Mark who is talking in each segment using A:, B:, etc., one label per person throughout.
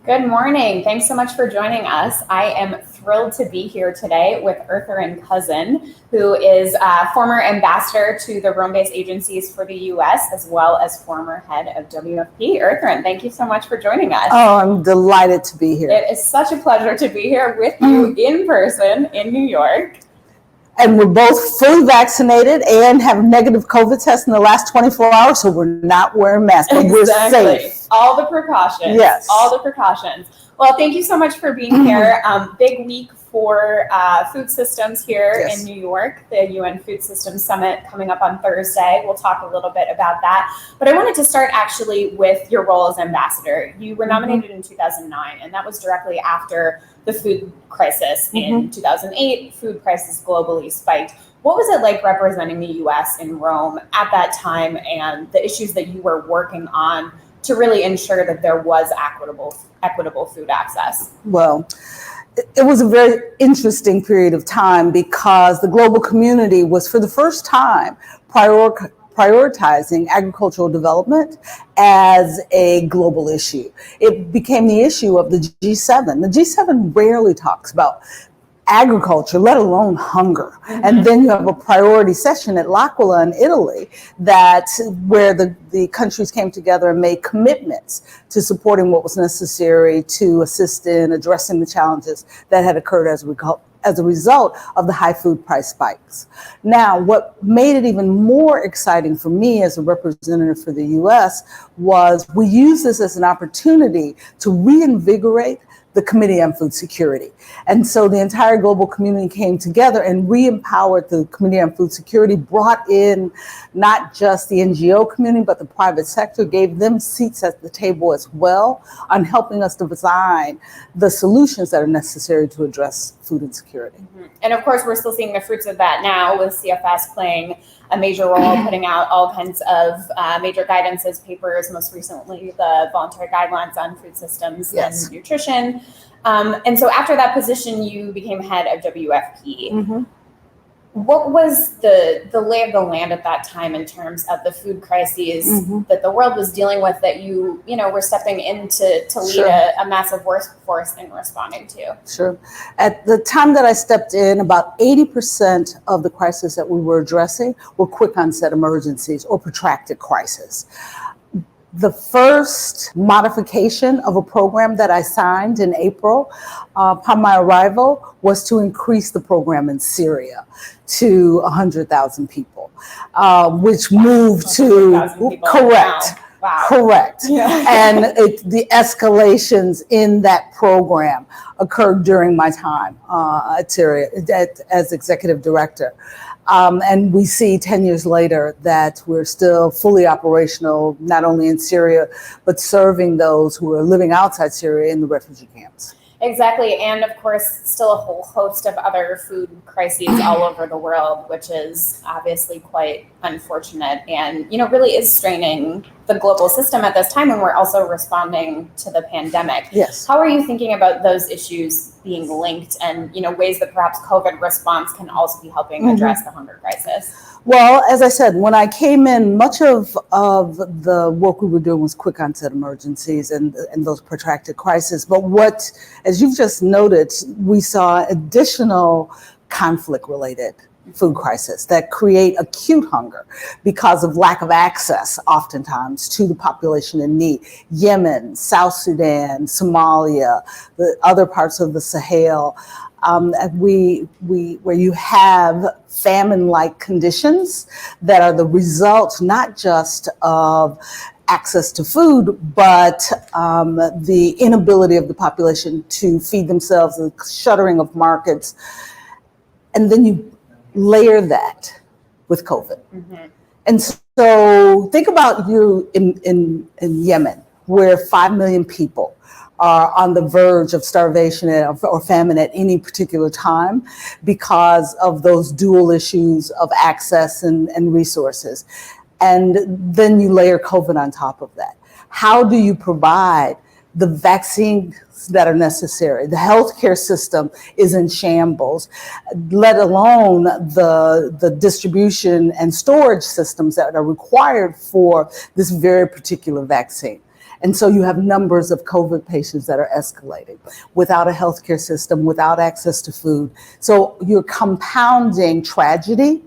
A: Good morning. Thanks so much for joining us. I am thrilled to be here today with Ertharin Cousin, who is former ambassador to the Rome-based agencies for the U.S., as well as former head of WFP. Ertharin, thank you so much for joining us.
B: Oh, I'm delighted to be here.
A: It is such a pleasure to be here with you in person in New York.
B: And we're both fully vaccinated and have negative COVID tests in the last 24 hours, so we're not wearing masks, but we're safe.
A: All the precautions.
B: Yes.
A: All the precautions. Well, thank you so much for being here. Big week for food systems here in New York, the UN Food Systems Summit coming up on Thursday. We'll talk a little bit about that. But I wanted to start actually with your role as ambassador. You were nominated in 2009, and that was directly after the food crisis in 2008. Food prices globally spiked. What was it like representing the U.S. in Rome at that time, and the issues that you were working on to really ensure that there was equitable food access?
B: Well, it was a very interesting period of time because the global community was, for the first time, prioritizing agricultural development as a global issue. It became the issue of the G7. The G7 rarely talks about agriculture, let alone hunger. And then you have a priority session at L'Aquila in Italy where the countries came together and made commitments to supporting what was necessary to assist in addressing the challenges that had occurred as a result of the high food price spikes. Now, what made it even more exciting for me as a representative for the US was we used this as an opportunity to reinvigorate the Committee on Food Security. And so the entire global community came together and re-empowered the Committee on Food Security, brought in not just the NGO community, but the private sector, gave them seats at the table as well on helping us design the solutions that are necessary to address food insecurity.
A: And of course, we're still seeing the fruits of that now, with CFS playing a major role, putting out all kinds of major guidances, papers, most recently the voluntary guidelines on food systems and nutrition. And so after that position, you became head of WFP. What was the lay of the land at that time in terms of the food crises that the world was dealing with, that you were stepping in to lead a massive workforce in responding to?
B: Sure. At the time that I stepped in, about 80% of the crises that we were addressing were quick onset emergencies or protracted crises. The first modification of a program that I signed in April upon my arrival was to increase the program in Syria to 100,000 people, which moved to, correct.
A: Wow.
B: Correct. And the escalations in that program occurred during my time at Syria as executive director. And we see 10 years later that we're still fully operational, not only in Syria, but serving those who are living outside Syria in the refugee camps.
A: Exactly. And of course, still a whole host of other food crises all over the world, which is obviously quite unfortunate and, really is straining the global system at this time when we're also responding to the pandemic.
B: Yes.
A: How are you thinking about those issues being linked and, ways that perhaps COVID response can also be helping address the hunger crisis?
B: Well, as I said, when I came in, much of the work we were doing was quick onset emergencies and those protracted crises. But as you've just noted, we saw additional conflict-related food crisis that create acute hunger because of lack of access, oftentimes, to the population in need. Yemen, South Sudan, Somalia, the other parts of the Sahel, where you have famine-like conditions that are the result not just of access to food, but the inability of the population to feed themselves, the shuttering of markets. And then you layer that with COVID. And so think about you in Yemen, where 5 million people are on the verge of starvation or famine at any particular time because of those dual issues of access and resources. And then you layer COVID on top of that. How do you provide the vaccines that are necessary? The healthcare system is in shambles, let alone the distribution and storage systems that are required for this very particular vaccine. And so you have numbers of COVID patients that are escalating without a healthcare system, without access to food. So you're compounding tragedy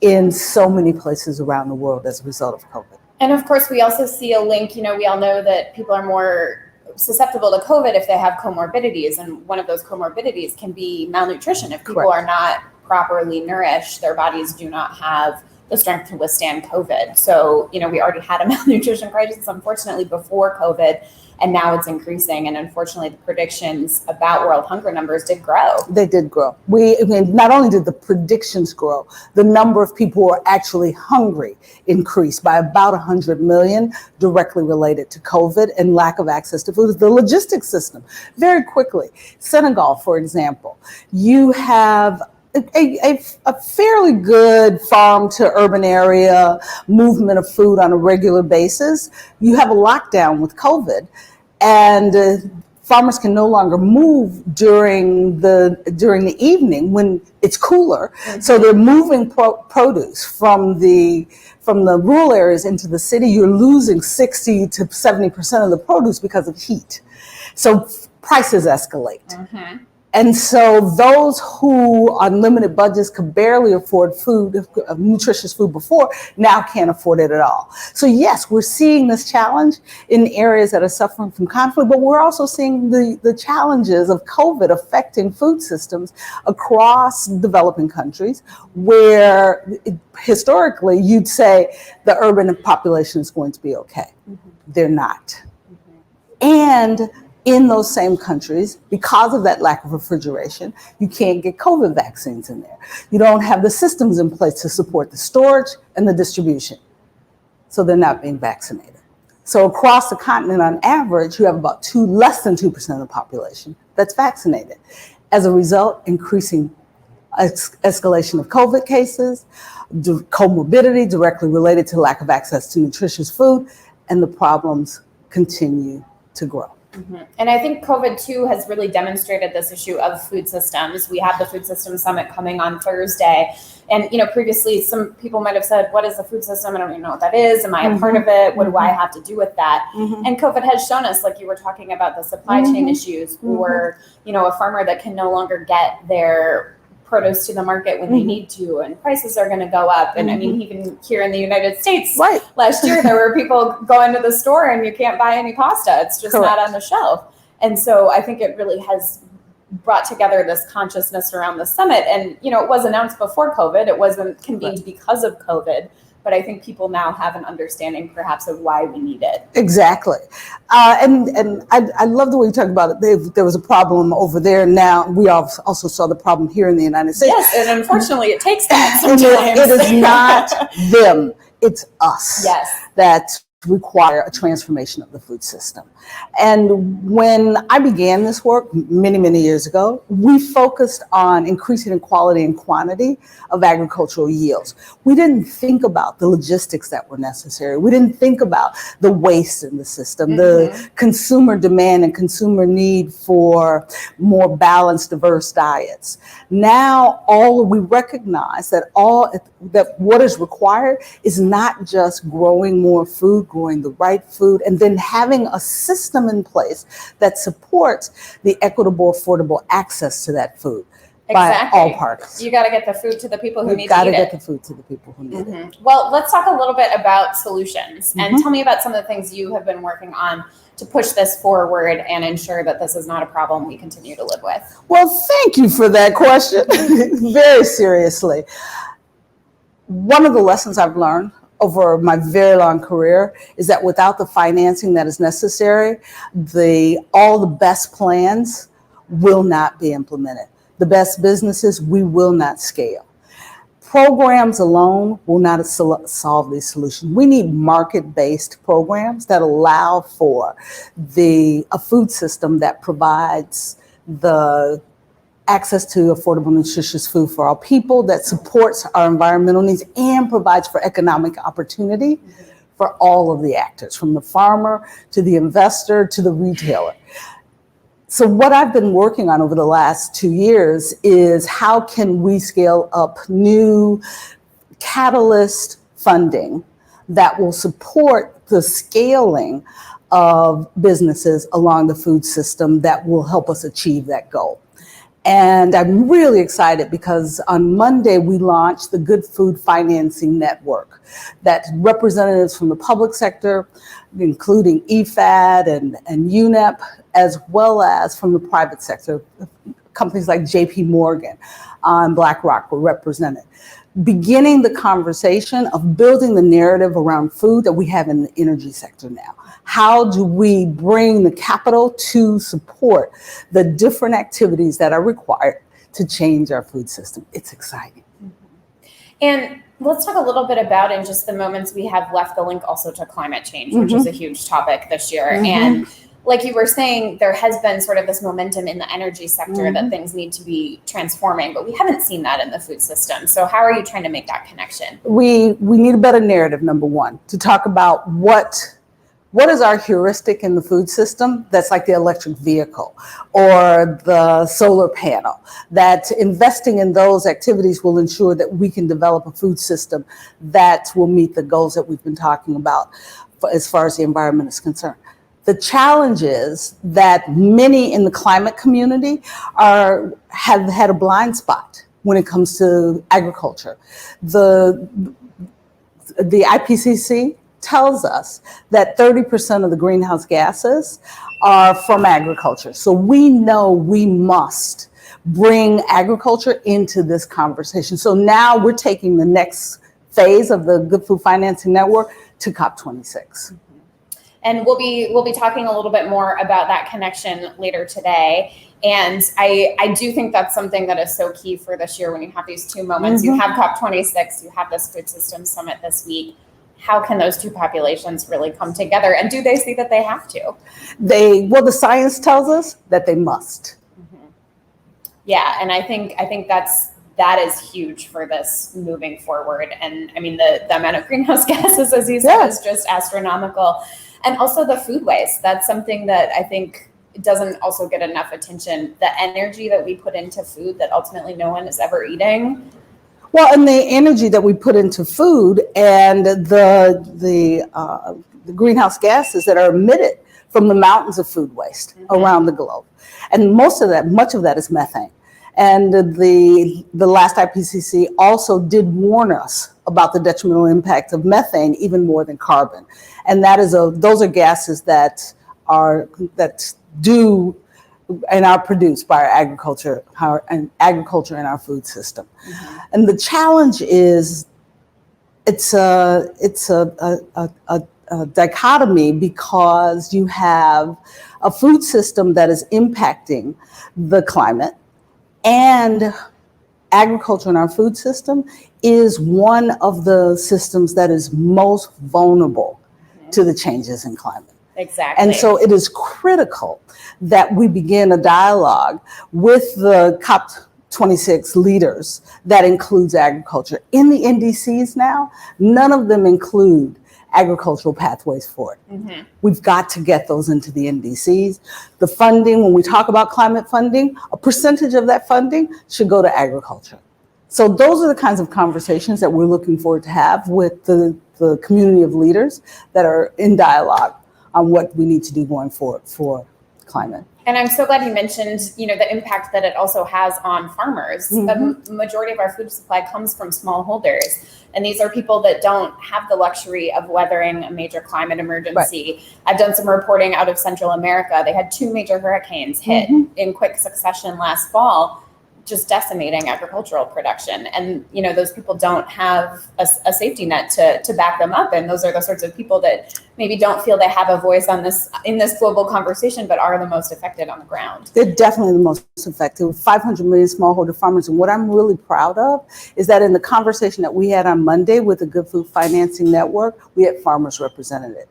B: in so many places around the world as a result of COVID.
A: And of course, we also see a link, we all know that people are more susceptible to COVID if they have comorbidities. And one of those comorbidities can be malnutrition. If people are not properly nourished, their bodies do not have the strength to withstand COVID. So, we already had a malnutrition crisis, unfortunately, before COVID, and now it's increasing. And unfortunately, the predictions about world hunger numbers did grow.
B: They did grow. Not only did the predictions grow, the number of people who are actually hungry increased by about 100 million, directly related to COVID and lack of access to food. The logistics system, very quickly. Senegal, for example, you have a fairly good farm to urban area movement of food on a regular basis. You have a lockdown with COVID, and farmers can no longer move during the evening when it's cooler. Mm-hmm. So they're moving produce from the rural areas into the city. You're losing 60 to 70% of the produce because of heat. So prices escalate. Mm-hmm. And so those who on limited budgets could barely afford food, nutritious food before, now can't afford it at all. So yes, we're seeing this challenge in areas that are suffering from conflict, but we're also seeing the challenges of COVID affecting food systems across developing countries where historically you'd say the urban population is going to be okay. Mm-hmm. They're not. Mm-hmm. And in those same countries, because of that lack of refrigeration, you can't get COVID vaccines in there. You don't have the systems in place to support the storage and the distribution. So they're not being vaccinated. So across the continent, on average, you have about less than 2% of the population that's vaccinated. As a result, increasing escalation of COVID cases, comorbidity directly related to lack of access to nutritious food, and the problems continue to grow.
A: Mm-hmm. And I think COVID too has really demonstrated this issue of food systems. We have the Food Systems Summit coming on Thursday. And, previously some people might have said, what is the food system? I don't even know what that is. Am I a part of it? What do I have to do with that? Mm-hmm. And COVID has shown us, like you were talking about, the supply chain issues, or, a farmer that can no longer get their produce to the market when they need to, and prices are going to go up. And I mean, even here in the United States, last year, there were people going to the store and you can't buy any pasta. It's just not on the shelf. And so I think it really has brought together this consciousness around the summit. And, it was announced before COVID. It wasn't convened because of COVID. But I think people now have an understanding perhaps of why we need it.
B: Exactly. And I love the way you talk about it. There was a problem over there. Now we also saw the problem here in the United States.
A: Yes, and unfortunately it takes that sometimes.
B: It is not them, it's us.
A: Yes.
B: That require a transformation of the food system. And when I began this work many, many years ago, we focused on increasing the quality and quantity of agricultural yields. We didn't think about the logistics that were necessary. We didn't think about the waste in the system, the consumer demand and consumer need for more balanced, diverse diets. Now, we recognize that what is required is not just growing more food, growing the right food, and then having a system in place that supports the equitable, affordable access to that food by all parties.
A: You got to get the food to the people who need to eat it.
B: Got to get the food to the people who need it.
A: Well, let's talk a little bit about solutions, and tell me about some of the things you have been working on to push this forward and ensure that this is not a problem we continue to live with.
B: Well, thank you for that question. Very seriously. One of the lessons I've learned over my very long career is that without the financing that is necessary, all the best plans will not be implemented. The best businesses, we will not scale. Programs alone will not solve these solutions. We need market-based programs that allow for a food system that provides the access to affordable, nutritious food for all people, that supports our environmental needs and provides for economic opportunity for all of the actors, from the farmer to the investor to the retailer. So what I've been working on over the last 2 years is how can we scale up new catalyst funding that will support the scaling of businesses along the food system that will help us achieve that goal. And I'm really excited because on Monday we launched the Good Food Financing Network. That's representatives from the public sector, including EFAD and UNEP, as well as from the private sector. Companies like JP Morgan and BlackRock were represented, beginning the conversation of building the narrative around food that we have in the energy sector now. How do we bring the capital to support the different activities that are required to change our food system? It's exciting.
A: And let's talk a little bit about, in just the moments we have left, the link also to climate change, which is a huge topic this year. And like you were saying, there has been sort of this momentum in the energy sector that things need to be transforming, but we haven't seen that in the food system. So how are you trying to make that connection? We need a better narrative, number one, to talk about what is our heuristic in the food system that's like the electric vehicle or the solar panel, that investing in those activities will ensure that we can develop a food system that will meet the goals that we've been talking about as far as the environment is concerned. The challenge is that many in the climate community have had a blind spot when it comes to agriculture. The IPCC tells us that 30% of the greenhouse gases are from agriculture. So we know we must bring agriculture into this conversation. So now we're taking the next phase of the Good Food Financing Network to COP26. And we'll be talking a little bit more about that connection later today. And I do think that's something that is so key for this year when you have these two moments. You have COP26, you have this Food Systems Summit this week. How can those two populations really come together? And do they see that they have to?
B: Well, the science tells us that they must.
A: Yeah, and I think that is huge for this moving forward. And I mean, the amount of greenhouse gases, as you said, is just astronomical. And also the food waste. That's something that I think doesn't also get enough attention. The energy that we put into food that ultimately no one is ever eating.
B: Well, and the energy that we put into food and the greenhouse gases that are emitted from the mountains of food waste around the globe. And much of that is methane. And the last IPCC also did warn us about the detrimental impact of methane even more than carbon. And those are gases that do and are produced by our agriculture and our food system. And the challenge is it's a dichotomy, because you have a food system that is impacting the climate, and agriculture in our food system is one of the systems that is most vulnerable to the changes in climate.
A: Exactly.
B: And so it is critical that we begin a dialogue with the COP26 leaders that includes agriculture. In the NDCs now, none of them include agricultural pathways for it. We've got to get those into the NDCs. The funding, when we talk about climate funding, a percentage of that funding should go to agriculture. So those are the kinds of conversations that we're looking forward to have with the community of leaders that are in dialogue on what we need to do going forward for climate.
A: And I'm so glad you mentioned, the impact that it also has on farmers. The majority of our food supply comes from smallholders. And these are people that don't have the luxury of weathering a major climate emergency. Right. I've done some reporting out of Central America. They had 2 major hurricanes hit in quick succession last fall, just decimating agricultural production. And, those people don't have a safety net to back them up. And those are the sorts of people that maybe don't feel they have a voice in this global conversation, but are the most affected on the ground.
B: They're definitely the most affected. 500 million smallholder farmers. And what I'm really proud of is that in the conversation that we had on Monday with the Good Food Financing Network, we had farmers represented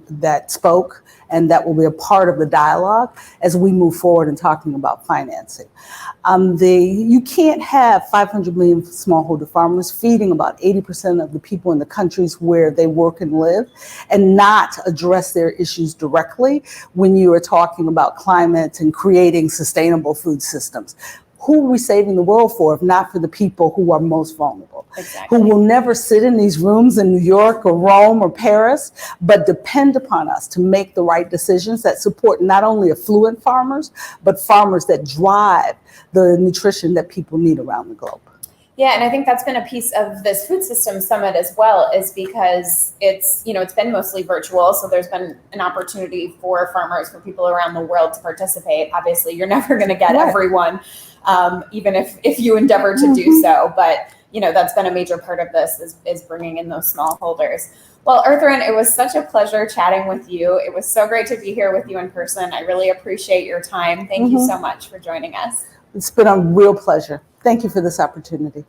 B: that spoke, and that will be a part of the dialogue as we move forward in talking about financing. You can't have 500 million smallholder farmers feeding about 80% of the people in the countries where they work and live, and not address their issues directly when you are talking about climate and creating sustainable food systems. Who are we saving the world for if not for the people who are most vulnerable?
A: Exactly.
B: who will never sit in these rooms in New York or Rome or Paris, but depend upon us to make the right decisions that support not only affluent farmers, but farmers that drive the nutrition that people need around the globe.
A: Yeah, and I think that's been a piece of this food system summit as well, is because it's been mostly virtual, so there's been an opportunity for farmers, for people around the world to participate. Obviously, you're never going to get everyone, even if you endeavor to do so, but that's been a major part of this is bringing in those smallholders. Well, Ertharin, it was such a pleasure chatting with you. It was so great to be here with you in person. I really appreciate your time. Thank you so much for joining us.
B: It's been a real pleasure. Thank you for this opportunity.